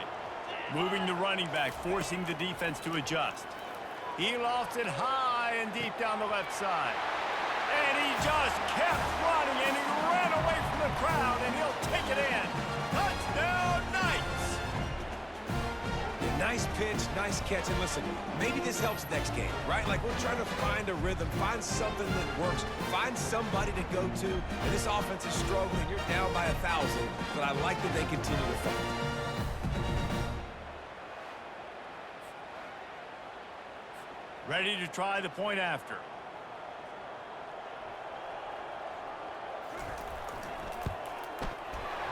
Moving the running back, forcing the defense to adjust. He lofts it high and deep down the left side. And he just kept running, and he ran away from the crowd, and he'll take it in. Touchdown, Knights! Nice pitch, nice catch, and listen, maybe this helps next game, right? Like, we're trying to find a rhythm, find something that works, find somebody to go to, and this offense is struggling. You're down by 1,000, but I like that they continue to fight. Ready to try the point after.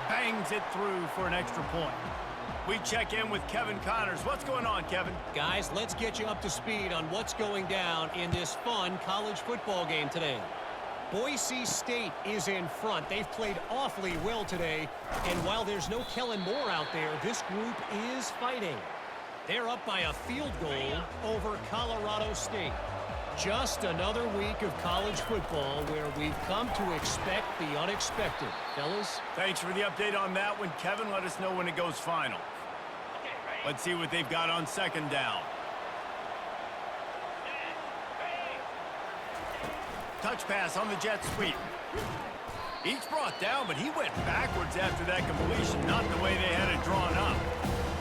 Bangs it through for an extra point. We check in with Kevin Connors. What's going on, Kevin? Guys, let's get you up to speed on what's going down in this fun college football game today. Boise State is in front. They've played awfully well today. And while there's no Kellen Moore out there, this group is fighting. They're up by a field goal over Colorado State. Just another week of college football where we've come to expect the unexpected. Fellas? Thanks for the update on that one, Kevin. Let us know when it goes final. Let's see what they've got on second down. Touch pass on the jet sweep. Each brought down, but he went backwards after that completion, not the way they had it drawn up.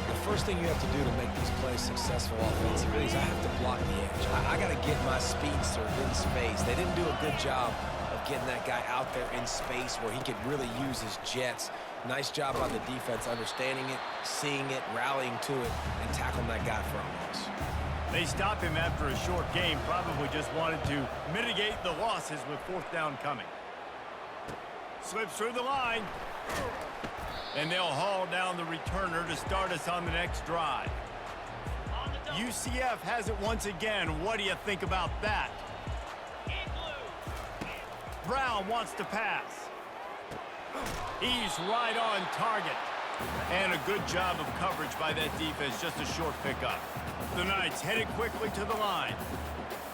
The first thing you have to do to make these plays successful offensively is I have to block the edge. I got to get my speedster in space. They didn't do a good job of getting that guy out there in space where he could really use his jets. Nice job on the defense, understanding it, seeing it, rallying to it, and tackling that guy for a loss. They stopped him after a short game, probably just wanted to mitigate the losses with fourth down coming. Slips through the line. And they'll haul down the returner to start us on the next drive. UCF has it once again. What do you think about that? Brown wants to pass. He's right on target. And a good job of coverage by that defense. Just a short pickup. The Knights headed quickly to the line.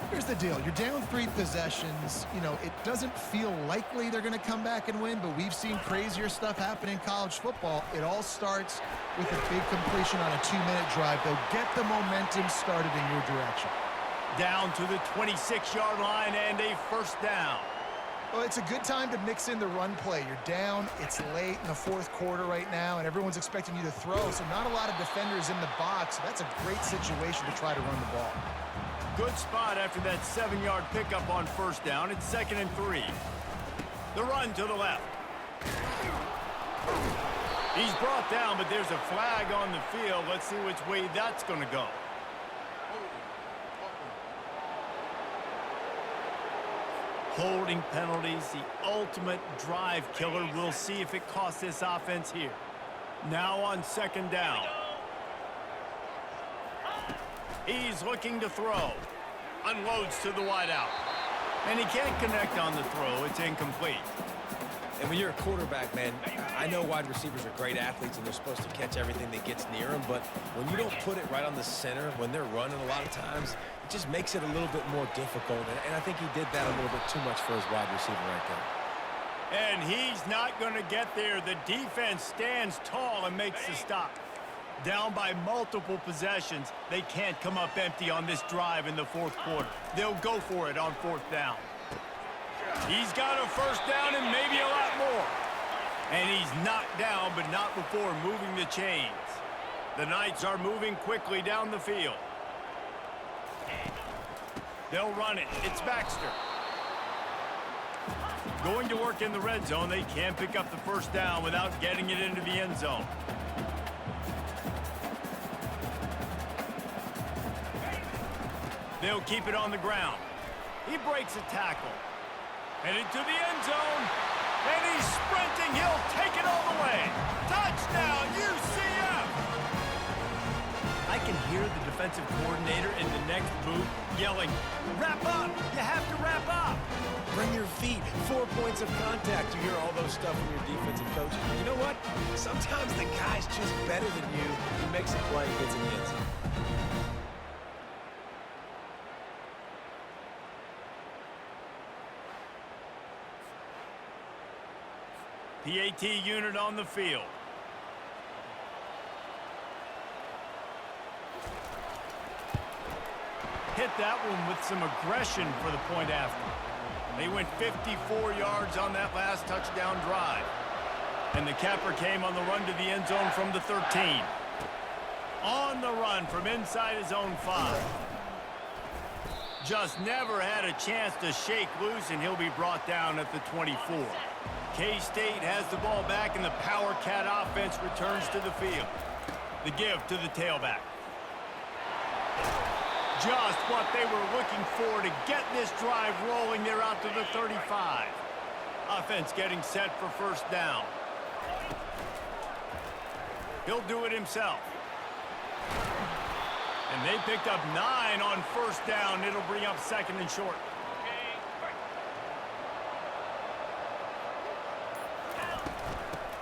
Here's the deal. You're down 3 possessions. You know, it doesn't feel likely they're going to come back and win, but we've seen crazier stuff happen in college football. It all starts with a big completion on a 2-minute drive. They'll get the momentum started in your direction. Down to the 26-yard line and a first down. Well, it's a good time to mix in the run play. You're down, it's late in the fourth quarter right now, and everyone's expecting you to throw, so not a lot of defenders in the box. So that's a great situation to try to run the ball. Good spot after that 7-yard pickup on first down. It's 2nd and 3. The run to the left. He's brought down, but there's a flag on the field. Let's see which way that's going to go. Holding penalties, the ultimate drive killer. We'll see if it costs this offense here. Now on 2nd down. He's looking to throw. Unloads to the wideout. And he can't connect on the throw. It's incomplete. And when you're a quarterback, man, I know wide receivers are great athletes and they're supposed to catch everything that gets near them, but when you don't put it right on the center, when they're running a lot of times, it just makes it a little bit more difficult. And I think he did that a little bit too much for his wide receiver right there. And he's not going to get there. The defense stands tall and makes the stop. Down by multiple possessions. They can't come up empty on this drive in the fourth quarter. They'll go for it on 4th down. He's got a first down and maybe a lot more. And he's knocked down, but not before moving the chains. The Knights are moving quickly down the field. They'll run it. It's Baxter. Going to work in the red zone. They can't pick up the first down without getting it into the end zone. They'll keep it on the ground. He breaks a tackle. Headed to the end zone. And he's sprinting. He'll take it all the way. Touchdown, UCF! I can hear the defensive coordinator in the next booth yelling, "Wrap up! You have to wrap up!" Bring your feet. 4 points of contact. You hear all those stuff from your defensive coaches. But you know what? Sometimes the guy's just better than you. He makes a play and gets in the end zone. PAT unit on the field. Hit that one with some aggression for the point after. They went 54 yards on that last touchdown drive. And the capper came on the run to the end zone from the 13. On the run from inside his own 5. Just never had a chance to shake loose, and he'll be brought down at the 24. K-State has the ball back, and the Power Cat offense returns to the field. The give to the tailback. Just what they were looking for to get this drive rolling. They're out to the 35. Offense getting set for first down. He'll do it himself. And they picked up 9 on first down. It'll bring up 2nd and short.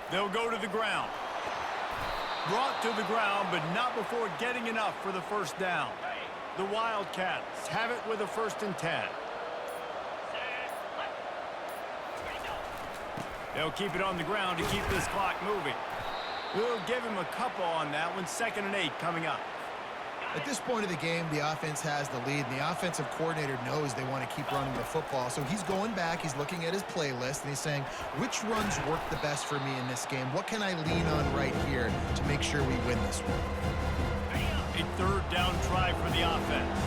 They'll go to the ground. Brought to the ground, but not before getting enough for the first down. The Wildcats have it with a 1st and 10. They'll keep it on the ground to keep this clock moving. We'll give him a couple on that one. 2nd and 8 coming up. At this point of the game, the offense has the lead, and the offensive coordinator knows they want to keep running the football. So he's going back, he's looking at his playlist, and he's saying, which runs work the best for me in this game? What can I lean on right here to make sure we win this one? A 3rd down try for the offense.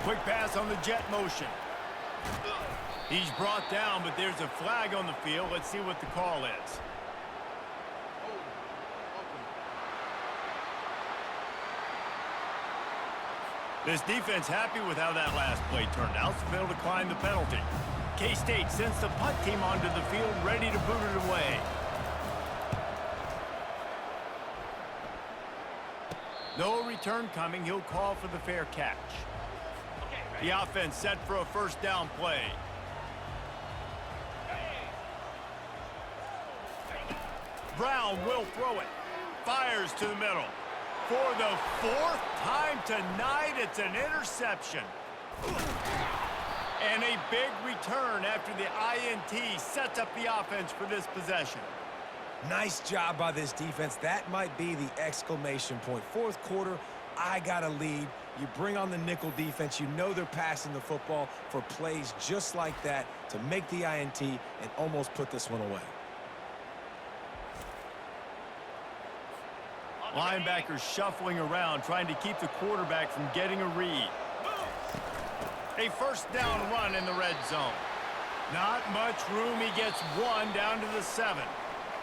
Quick pass on the jet motion. He's brought down, but there's a flag on the field. Let's see what the call is. This defense happy with how that last play turned out, so they'll decline the penalty. K-State sends the punt team onto the field, ready to boot it away. No return coming. He'll call for the fair catch. The offense set for a first down play. Brown will throw it. Fires to the middle. For the fourth time tonight, it's an interception. And a big return after the INT sets up the offense for this possession. Nice job by this defense. That might be the exclamation point. Fourth quarter, I got a lead. You bring on the nickel defense. You know they're passing the football for plays just like that to make the INT and almost put this one away. Linebackers shuffling around, trying to keep the quarterback from getting a read. A first down run in the red zone. Not much room. He gets one down to the 7.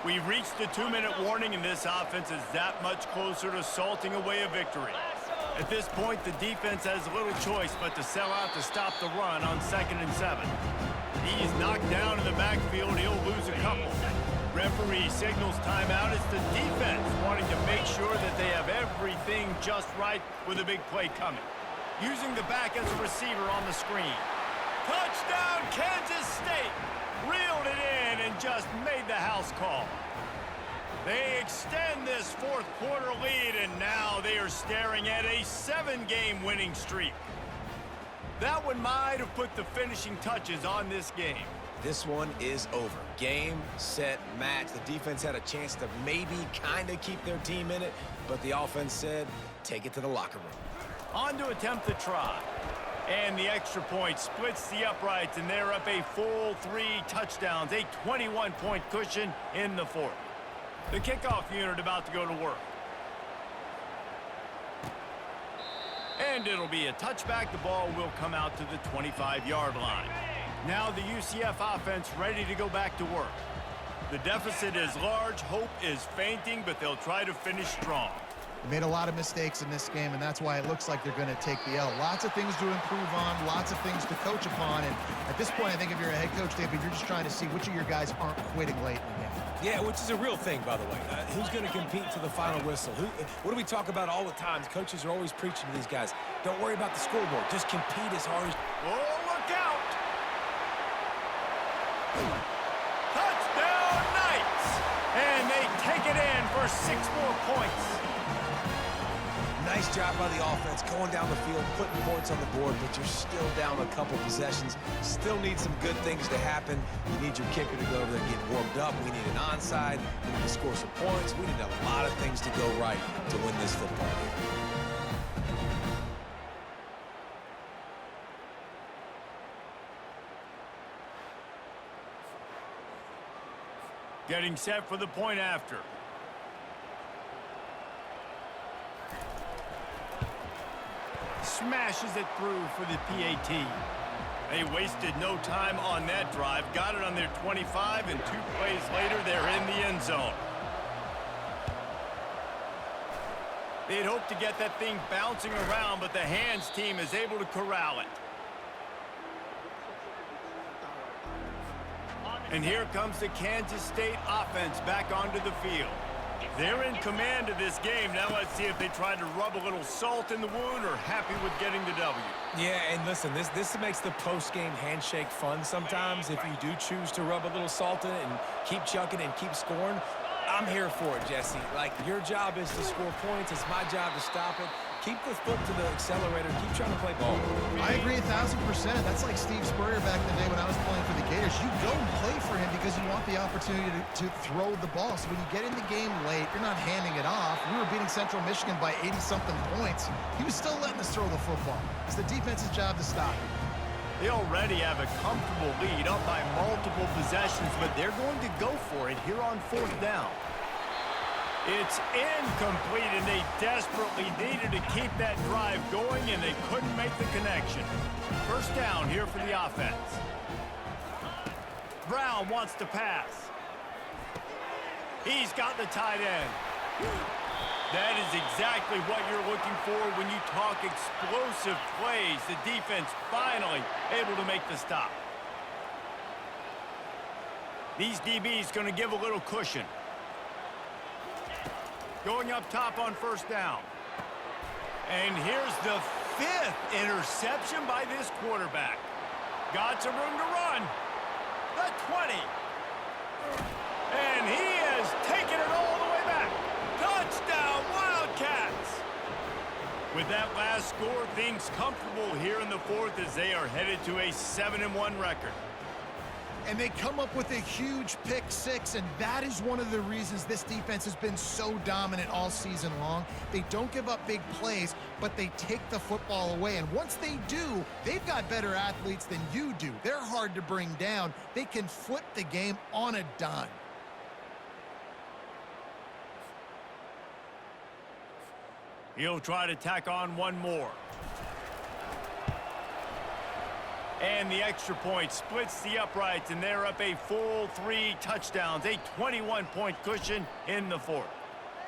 We've reached the 2-minute warning, and this offense is that much closer to salting away a victory. At this point, the defense has little choice but to sell out to stop the run on 2nd and 7. He's knocked down in the backfield. He'll lose a couple. Referee signals timeout. It's the defense wanting to make sure that they have everything just right with a big play coming. Using the back as a receiver on the screen. Touchdown, Kansas State! Reeled it in and just made the house call. They extend this fourth quarter lead, and now they are staring at a 7-game winning streak. That one might have put the finishing touches on this game. This one is over. Game, set, match. The defense had a chance to maybe kind of keep their team in it, but the offense said, take it to the locker room. On to attempt the try. And the extra point splits the uprights, and they're up a full 3 touchdowns, a 21-point cushion in the fourth. The kickoff unit about to go to work. And it'll be a touchback. The ball will come out to the 25-yard line. Now the UCF offense ready to go back to work. The deficit is large. Hope is fainting, but they'll try to finish strong. They made a lot of mistakes in this game, and that's why it looks like they're going to take the L. Lots of things to improve on, lots of things to coach upon, and at this point, I think if you're a head coach, David, you're just trying to see which of your guys aren't quitting late in the game. Yeah, which is a real thing, by the way. Who's going to compete to the final whistle? What do we talk about all the time? Coaches are always preaching to these guys. Don't worry about the scoreboard. Just compete as hard as... Oh, look out! Touchdown Knights! And they take it in for 6 more points. Nice job by the offense, going down the field, putting points on the board, but you're still down a couple possessions. Still need some good things to happen. You need your kicker to go over there and get warmed up. We need an onside. We need to score some points. We need a lot of things to go right to win this football game. Getting set for the point after. Smashes it through for the PAT. They wasted no time on that drive. Got it on their 25, and 2 plays later, they're in the end zone. They'd hoped to get that thing bouncing around, but the hands team is able to corral it. And here comes the Kansas State offense back onto the field. They're in command of this game. Now let's see if they try to rub a little salt in the wound or happy with getting the W. Yeah, and listen, this makes the post-game handshake fun sometimes. If you do choose to rub a little salt in it and keep chucking and keep scoring, I'm here for it, Jesse. Like, your job is to score points. It's my job to stop it. Keep the foot to the accelerator. Keep trying to play ball. I agree 1,000%. That's like Steve Spurrier back in the day when I was playing for the Gators. You go and play for him because you want the opportunity to throw the ball. So when you get in the game late, you're not handing it off. We were beating Central Michigan by 80-something points. He was still letting us throw the football. It's the defense's job to stop it. They already have a comfortable lead up by multiple possessions, but they're going to go for it here on 4th down. It's incomplete, and they desperately needed to keep that drive going, and they couldn't make the connection. First down here for the offense. Brown wants to pass. He's got the tight end. That is exactly what you're looking for when you talk explosive plays. The defense finally able to make the stop. These DBs going to give a little cushion. Going up top on first down. And here's the 5th interception by this quarterback. Got some room to run. The 20. And he has taken it all the way back. Touchdown, Wildcats! With that last score, things comfortable here in the 4th as they are headed to a 7-1 record. And they come up with a huge pick six, and that is one of the reasons this defense has been so dominant all season long. They don't give up big plays, but they take the football away. And once they do, they've got better athletes than you do. They're hard to bring down. They can flip the game on a dime. He'll try to tack on one more. And the extra point splits the uprights, and they're up a full 3 touchdowns, a 21-point cushion in the 4th.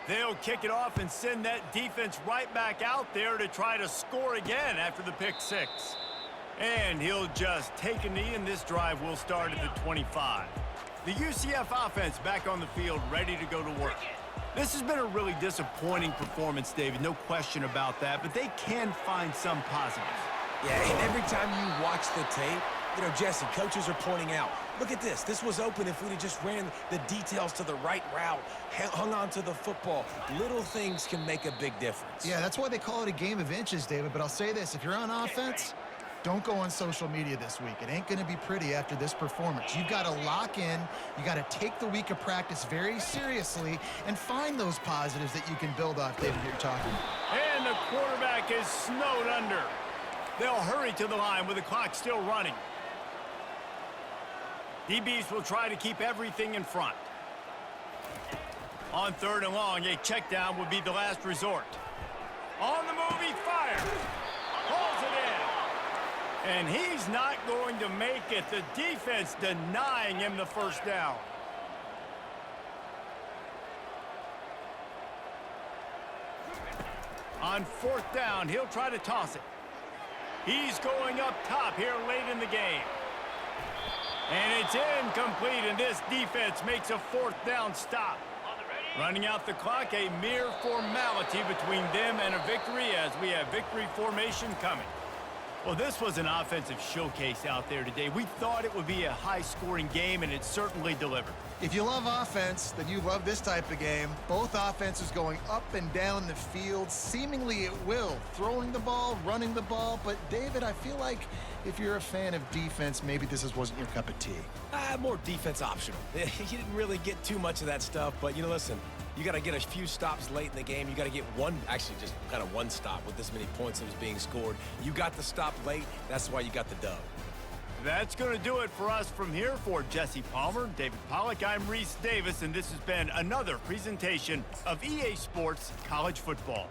They'll kick it off and send that defense right back out there to try to score again after the pick 6. And he'll just take a knee, and this drive will start at the 25. The UCF offense back on the field, ready to go to work. This has been a really disappointing performance, David, no question about that, but they can find some positives. Yeah, and every time you watch the tape, you know, Jesse, coaches are pointing out, look at this. This was open if we'd have just ran the details to the right route, hung on to the football. Little things can make a big difference. Yeah, that's why they call it a game of inches, David. But I'll say this, if you're on offense, don't go on social media this week. It ain't going to be pretty after this performance. You've got to lock in. You got to take the week of practice very seriously and find those positives that you can build off, David, you're talking. And the quarterback is snowed under. They'll hurry to the line with the clock still running. DBs will try to keep everything in front. On 3rd and long, a check down would be the last resort. On the move, he fires. Pulls it in. And he's not going to make it. The defense denying him the first down. On 4th down, he'll try to toss it. He's going up top here late in the game. And it's incomplete, and this defense makes a 4th down stop. Running out the clock, a mere formality between them and a victory as we have victory formation coming. Well, this was an offensive showcase out there today. We thought it would be a high-scoring game, and it certainly delivered. If you love offense, then you love this type of game. Both offenses going up and down the field, seemingly at will, throwing the ball, running the ball. But, David, I feel like if you're a fan of defense, maybe this wasn't your cup of tea. More defense optional. You didn't really get too much of that stuff, but, you know, listen, you got to get a few stops late in the game. You got to get one, actually just kind of one stop with this many points that was being scored. You got the stop late. That's why you got the dub. That's going to do it for us from here. For Jesse Palmer, David Pollack, I'm Reese Davis, and this has been another presentation of EA Sports College Football.